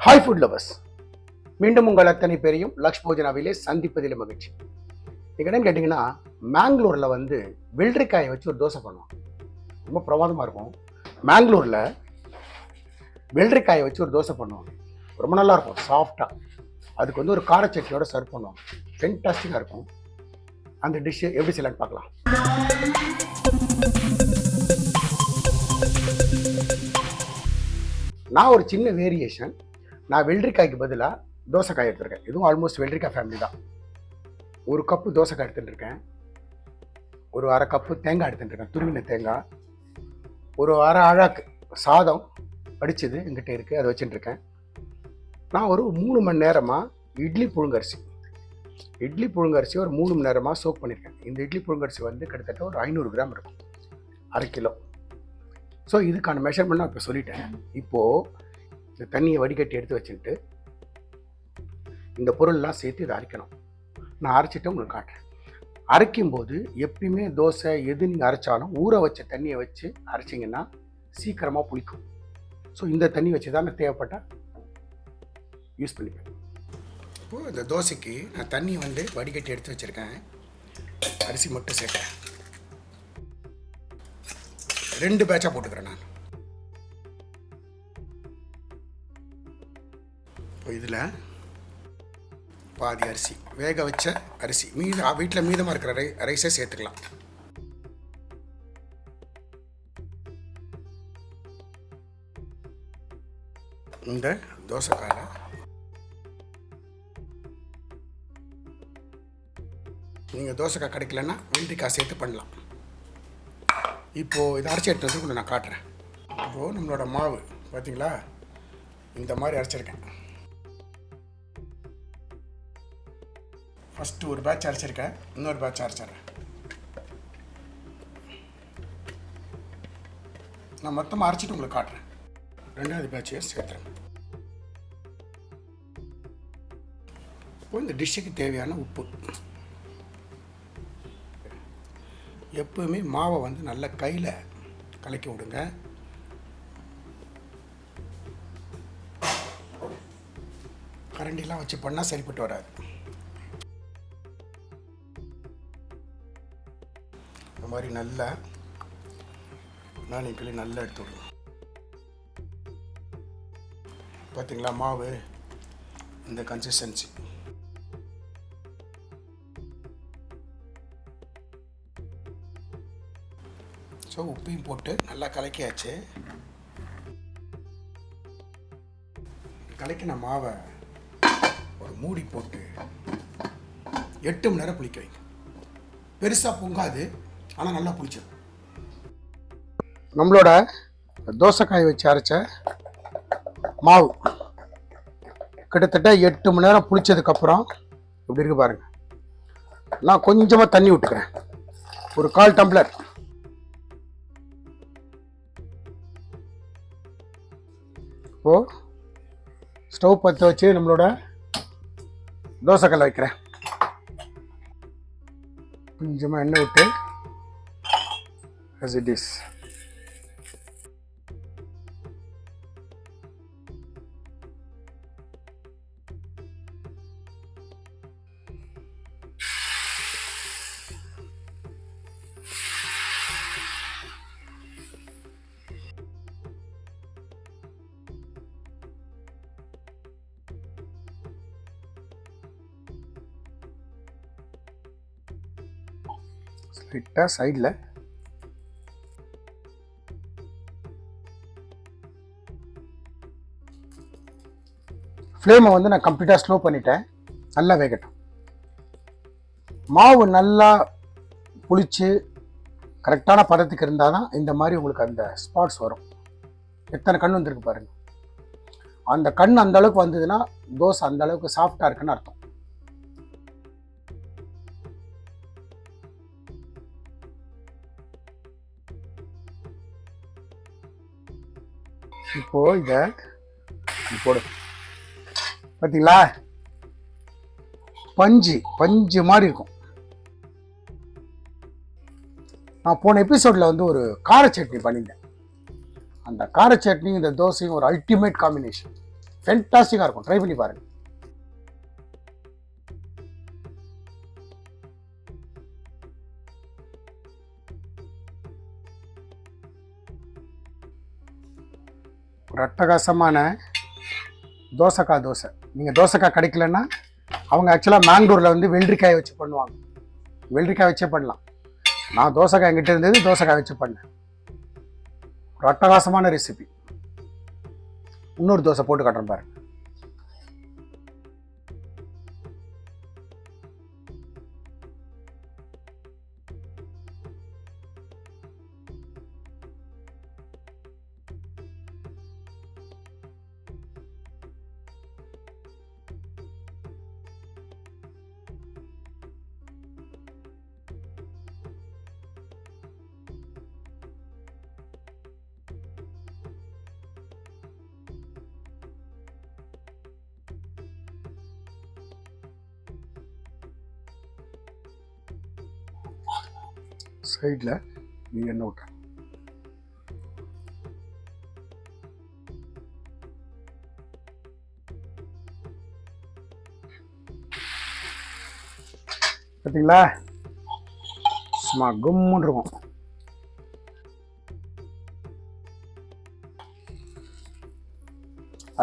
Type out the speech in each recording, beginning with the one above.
Hi food lovers, மீண்டும் உங்கள் அத்தனை பேரையும் லக்ஷ் போஜனாவிலே சந்திப்பதில் மகிழ்ச்சி. என்னன்னு கேட்டிங்கன்னா, மேங்களூரில் வெள்ளரிக்காயை வச்சு ஒரு தோசை பண்ணுவோம். ரொம்ப பிரமாதமாக இருக்கும். மேங்களூரில் வெள்ளரிக்காயை வச்சு ஒரு தோசை பண்ணுவாங்க. ரொம்ப நல்லா இருக்கும், சாஃப்டாக. அதுக்கு ஒரு கார சட்னியோட சர்வ் பண்ணுவாங்க. ஃபென்டாஸ்டிக்காக இருக்கும். அந்த டிஷ்ஷு எப்படி செய்யலான்னு பார்க்கலாம். நான் ஒரு சின்ன வேரியேஷன், நான் வெள்ளரிக்காய்க்கு பதிலாக தோசைக்காய் எடுத்துருக்கேன். இதுவும் ஆல்மோஸ்ட் வெள்ளரிக்காய் ஃபேமிலி தான். ஒரு கப்பு தோசைக்காய் எடுத்துட்டுருக்கேன். ஒரு அரை கப்பு தேங்காய் எடுத்துட்டுருக்கேன், துருவின தேங்காய். ஒரு அரை அழாக்கு சாதம் வடிச்சது எங்கிட்ட இருக்குது, அதை வச்சுட்டுருக்கேன். நான் ஒரு 3 மணி நேரமாக இட்லி புழுங்கரிசி ஒரு 3 மணி நேரமாக சோக் பண்ணியிருக்கேன். இந்த இட்லி புழுங்கரிசி கிட்டத்தட்ட ஒரு 500 கிராம் இருக்கும், அரை கிலோ. ஸோ இதுக்கான மெஷர்மெண்ட் நான் இப்போ சொல்லிட்டேன். இப்போது இந்த தண்ணியை வடிகட்டி எடுத்து வச்சுட்டு இந்த பொருள்லாம் சேர்த்து இதை அரைக்கணும். நான் அரைச்சிட்டு உங்களுக்கு காட்டுறேன். அரைக்கும்போது எப்பயுமே தோசை எது நீங்கள் அரைச்சாலும் ஊற வச்ச தண்ணியை வச்சு அரைச்சிங்கன்னா சீக்கிரமாக புளிக்கும். ஸோ இந்த தண்ணி வச்சு தான் நான் தேவைப்பட்டால் யூஸ் பண்ணிப்பேன். இப்போது இந்த தோசைக்கு நான் தண்ணி வடிகட்டி எடுத்து வச்சுருக்கேன். அரிசி மட்டும் சேர்க்குறேன். 2 பேட்சாக போட்டுக்கிறேன் நான். இப்போ இதில் பாதி அரிசி, வேக வச்ச அரிசி, வீட்டில் மீதமாக இருக்கிற ரைஸை சேர்த்துக்கலாம். இந்த தோசைக்கால நீங்கள் தோசைக்காய் கிடைக்கலன்னா வெள்ளரிக்காய் சேர்த்து பண்ணலாம். இப்போது இதை அரைச்சி எடுத்து வந்து நான் காட்டுறேன். இப்போது நம்மளோட மாவு பார்த்தீங்களா, இந்த மாதிரி அரைச்சிருக்கேன். ஃபஸ்ட்டு ஒரு பேட்ச் அரைச்சிருக்கேன், இன்னொரு பேட்ச் அரைச்சிட்றேன். நான் மொத்தமாக அரைச்சிட்டு உங்களுக்கு காட்டுறேன். 2வது பேட்சையை சேர்த்துறேன். இப்போ இந்த டிஷ்ஷுக்கு தேவையான உப்பு. எப்பவுமே மாவை நல்லா கையில் கலக்கி விடுங்க. கரண்டிலாம் வச்சு பண்ணால் சரிப்பட்டு வராது. இந்த மாதிரி நல்லா நாளைக்கு நல்லா எடுத்து விடுங்க. பார்த்தீங்களா, மாவு இந்த கன்சிஸ்டன்சி. ஸோ உப்பையும் போட்டு நல்லா கலக்கியாச்சு. கலக்கின மாவை ஒரு மூடி போட்டு 8 மணி நேரம் புளிக்க வைங்க. பெருசாக பொங்காது, ஆனால் நல்லா புளிச்சிடும். நம்மளோட தோசைக்காய் வச்சு அரைச்ச மாவு கிட்டத்தட்ட 8 மணி நேரம் புளிச்சதுக்கப்புறம் இப்படி இருக்கு பாருங்கள். நான் கொஞ்சமாக தண்ணி விட்டுக்கிறேன், ஒரு 1/4 டம்ளர். இப்போது ஸ்டவ் பற்ற வச்சு நம்மளோட தோசைக்கல்லை வைக்கிறேன். கொஞ்சமாக எண்ணெய் விட்டு as it is. லைட்டாக சைடில் ஃப்ளேமை நான் கம்ப்ளீட்டாக ஸ்லோ பண்ணிட்டேன். நல்லா வேகட்டும். மாவு நல்லா புளிச்சு கரெக்டான பதத்துக்கு இருந்தால் தான் இந்த மாதிரி உங்களுக்கு அந்த ஸ்பாட்ஸ் வரும். எத்தனை கண் வந்திருக்கு பாருங்கள். அந்த கண் அந்த அளவுக்கு வந்ததுன்னா தோசை அந்த அளவுக்கு சாஃப்டாக இருக்குன்னு அர்த்தம். இப்போது இதை போடு. பார்த்தீங்களா, பஞ்சு மாதிரி இருக்கும். நான் போன எபிசோடில் ஒரு கார சட்னி பண்ணியிருந்தேன். அந்த கார சட்னி இந்த தோசையும் ஒரு அல்டிமேட் காம்பினேஷன். ஃபென்டாஸ்டிக்காக இருக்கும், ட்ரை பண்ணி பாருங்கள். ஒரு அட்டகாசமான தோசைக்காய் தோசை. நீங்கள் தோசைக்காய் கிடைக்கலன்னா அவங்க ஆக்சுவலாக மேங்களூரில் வந்து வெள்ளரிக்காயை வச்சு பண்ணுவாங்க. வெள்ளரிக்காய் வச்சே பண்ணலாம். நான் தோசைக்காய் என்கிட்ட இருந்தது, தோசைக்காய் வச்சு பண்ணேன். ஒரு அட்டகாசமான ரெசிபி. இன்னொரு தோசை போட்டு காட்டுறேன் பாருங்க. சைடில் எண்ணெய் விட்டுறேன். பார்த்தீங்களா, சும்மா கும்முன்னு இருக்கும்.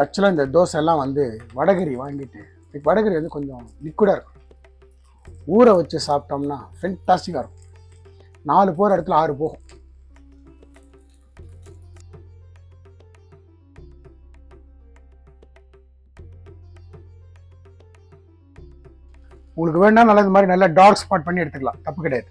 ஆக்சுவலாக இந்த தோசை எல்லாம் வந்து வடகரி வாங்கிட்டு, வடகரி வந்து கொஞ்சம் லிக்விடாக இருக்கும், ஊற வச்சு சாப்பிட்டோம்னா ஃபென்டாஸ்டிக்காக இருக்கும். 4 போகிற இடத்துல 6 போகும். உங்களுக்கு வேணா நல்லா இந்த மாதிரி நல்லா டார்க் ஸ்பாட் பண்ணி எடுத்துக்கலாம், தப்பு கிடையாது.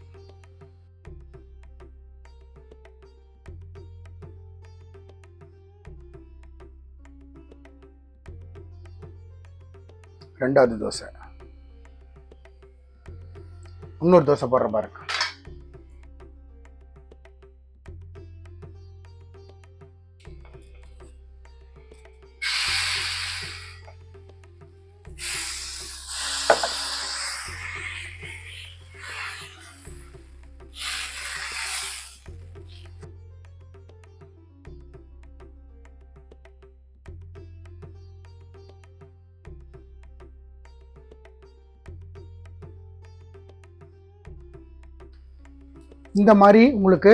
ரெண்டாவது தோசை. இன்னொரு தோசை போடுற பாருங்க. இந்த மாதிரி உங்களுக்கு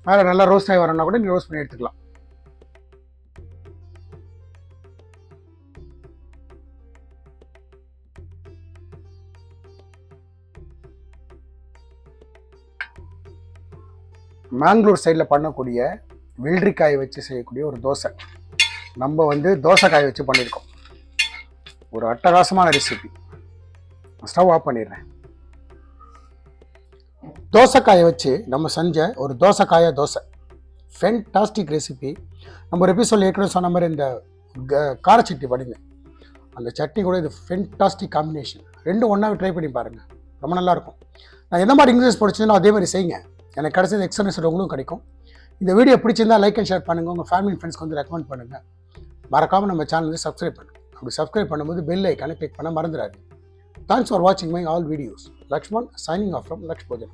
மேலே நல்லா ரோஸ்ட் ஆகி வரணும்னா கூட நீங்கள் ரோஸ்ட் பண்ணி எடுத்துக்கலாம். மேங்களூர் சைடில் பண்ணக்கூடிய வெள்ளரிக்காயை வச்சு செய்யக்கூடிய ஒரு தோசை நம்ம வந்து தோசைக்காயை வச்சு பண்ணியிருக்கோம். ஒரு அட்டகாசமான ரெசிபி. ஸ்டவ் ஆஃப் பண்ணிடுறேன். தோசைக்காயை வச்சு நம்ம செஞ்ச ஒரு தோசைக்காய தோசை ஃபென்டாஸ்டிக் ரெசிபி. நம்ம ஒரு எபிசோட் ஏற்கனவே சொன்ன மாதிரி இந்த காரச்சட்டி படிங்க, அந்த சட்னி கூட இது ஃபென்டாஸ்டிக் காம்பினேஷன். ரெண்டும் ஒன்றாவே ட்ரை பண்ணி பாருங்கள், ரொம்ப நல்லாயிருக்கும். நான் எந்த மாதிரி இன்க்ரீடியன்ஸ் பிடிச்சதுன்னா அதே மாதிரி செய்யுங்க, எனக்கு கிடைச்சது எக்ஸ்பீரியன்ஸ் உங்களுக்கும் கிடைக்கும். இந்த வீடியோ பிடிச்சிருந்தா லைக் அண்ட் ஷேர் பண்ணுங்கள், உங்கள் ஃபேமிலி அண்ட் ஃப்ரெண்ட்ஸ்க்கு வந்து ரெக்கமெண்ட் பண்ணுங்கள். மறக்காமல் நம்ம சேனல் வந்து சப்ஸ்கிரைப் பண்ணுங்கள். அப்படி சப்ஸ்கிரைப் பண்ணும்போது பெல் ஐக்கானை கிளிக் பண்ண மறந்துடாது. தேங்க்ஸ் ஃபார் வாட்சிங் my all videos. Lakshman signing off from Laksh Bhojan.